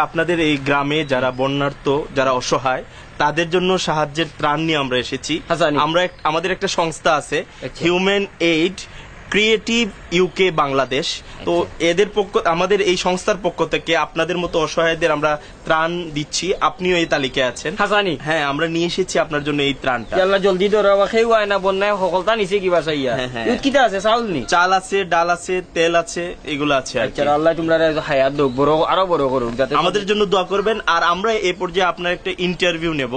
আপনাদের এই গ্রামে যারা বন্যার্ত, যারা অসহায়, তাদের জন্য সাহায্যের ত্রাণ নিয়ে আমরা এসেছি। আমরা আমাদের একটা সংস্থা আছে, human aid creative UK Bangladesh. তো এদের আমাদের এই সংস্থার পক্ষ থেকে আপনাদের মতো অসহায়দের আমরা ত্রাণ দিচ্ছি। আপনিও এই তালিকায় আছেন। হ্যাঁ, আমরা নিয়ে এসেছি আপনার জন্য এই ত্রাণটা। জলদি বন্যায় সকলটা নিচে কিবা চাইয়া কিটা আছে, চাউল নি, চাল আছে, ডাল আছে, তেল আছে, এগুলো আছে। আল্লাহ তোমরা হায়াত দোক বড় আরো বড় করুক, যাতে আমাদের জন্য দোয়া করবেন। আর আমরা এই পর্যায়ে আপনার একটা ইন্টারভিউ নেব,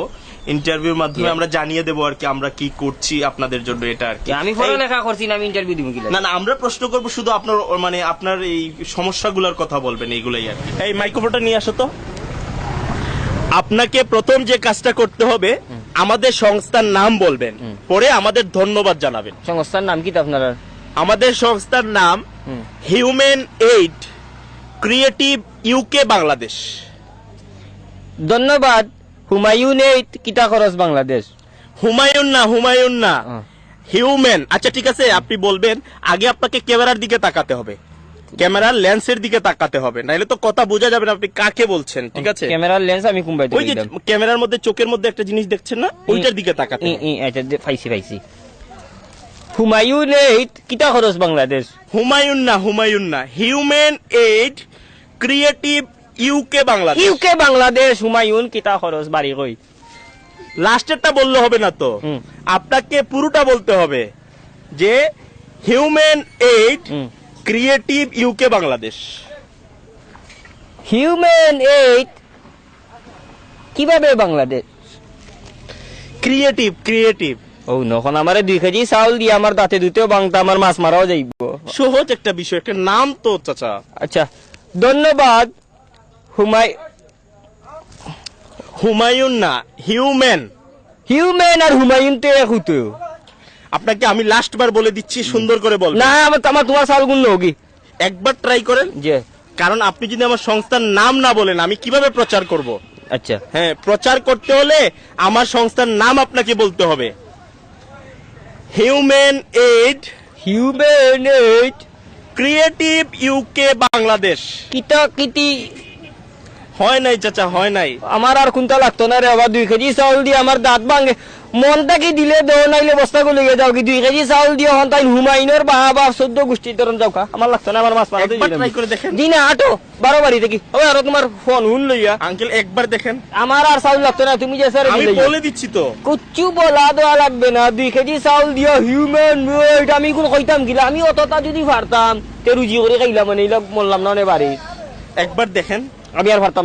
ইন্টারভিউর মাধ্যমে আমরা জানিয়ে দেবো আর কি আমরা কি করছি আপনাদের জন্য। এটা আর কি আমি পড়ালেখা করছি না, আমি ইন্টারভিউ দিব কি? না, আমরা প্রশ্ন করব শুধু আপনার, মানে আপনার এই সমস্যাগুলোর কথা বলবেন, এইগুলাই আর কি। এই মাইক্রোফোনটা নিয়ে আসো তো। আপনাকে প্রথম যে কাজটা করতে হবে, আমাদের সংস্থার নাম বলবেন, পরে আমাদের ধন্যবাদ জানাবেন। সংস্থার নাম কি আপনার? আমাদের সংস্থার নাম human aid creative UK Bangladesh. ধন্যবাদ। হুমায়ুন এইড কিটা খরচ বাংলাদেশ। হুমায়ুন না, হিউম্যান। আচ্ছা ঠিক আছে, আপনি বলবেন। আগে আপনাকে ক্যামেরার দিকে তাকাতে হবে, ক্যামেরার লেন্সের দিকে তাকাতে হবে, নাইলে তো কথা বোঝা যাবে না আপনি কাকে বলছেন। ঠিক আছে, ক্যামেরার লেন্স আমি কুম্বাইতে ওই যে ক্যামেরার মধ্যে চোখের মধ্যে একটা জিনিস দেখছেন না, ওইটার দিকে তাকাতে হবে। আচ্ছা পাইছি। হুমায়ুন এইড কিটা খরচ বাংলাদেশ। হুমায়ুন না, human aid creative UK Bangladesh. UK Bangladesh Humayun কিটা খরচ বাড়ি কই। লাস্টেরটা বললে হবে না তো, আপনাকে পুরোটা বলতে হবে যে human aid creative UK Bangladesh. Human aid কিভাবে বাংলাদেশ ক্রিয়েটিভ। ও নখন আমারে 2 কেজি চাউল দিয়ে আমার দাঁতে দুতেও বাংতা, আমার মাছ মারাও যাইব। সহজ একটা বিষয়, একটা নাম তো চাচা। আচ্ছা ধন্যবাদ। হুমায়ুন না, হিউম্যান আর হুমায়ুন তো এক হতো। আপনাকে আমি লাস্ট বার বলে দিচ্ছি, সুন্দর করে বল। না আমার তোমার চাউল গুণ হোগি, একবার ট্রাই করেন। যে কারণ আপনি যদি আমার সংস্থার নাম না বলেন, আমি কিভাবে প্রচার করব? আচ্ছা হ্যাঁ, প্রচার করতে হলে আমার সংস্থার নাম আপনাকে বলতে হবে। Human aid creative UK Bangladesh. Kitty হয় নাই চাচা, হয় নাই। আমার আর কোনটা লাগতো না রে বাবা। 2 কেজি চাউল দিয়ে আমার দাঁত ভাঙে। মনটা কি দিলে দেও, নাইলে বস্তা গুলো যাও কি। 2 কেজি চাউল দিয়ে হন তাই হুমায়ুনের বাবা 14 গোষ্ঠীর ধরন যাও কা। আমার লাগতো না, আমার মাছ মারা ট্রাই করে দেখেন। দিনা আটো 12 বাড়ি দেখি ওই আর তোমার ফোন হুন লইয়া। আঙ্কেল একবার দেখেন। আমার আর চাউল লাগতো না, তুমি যে স্যার আমি বলে দিচ্ছি তো। কুচ্চু বলা দেওয়া লাগবে না। 2 কেজি চাউল দিয়ে হিউম্যান এইড আমি কোন কইতাম গিলা। আমি অতটা যদি পারতাম তে রুজি করে খাইলাম, মানে এইলা বললাম না বাড়ি। একবার দেখেন। আমি আর পারতাম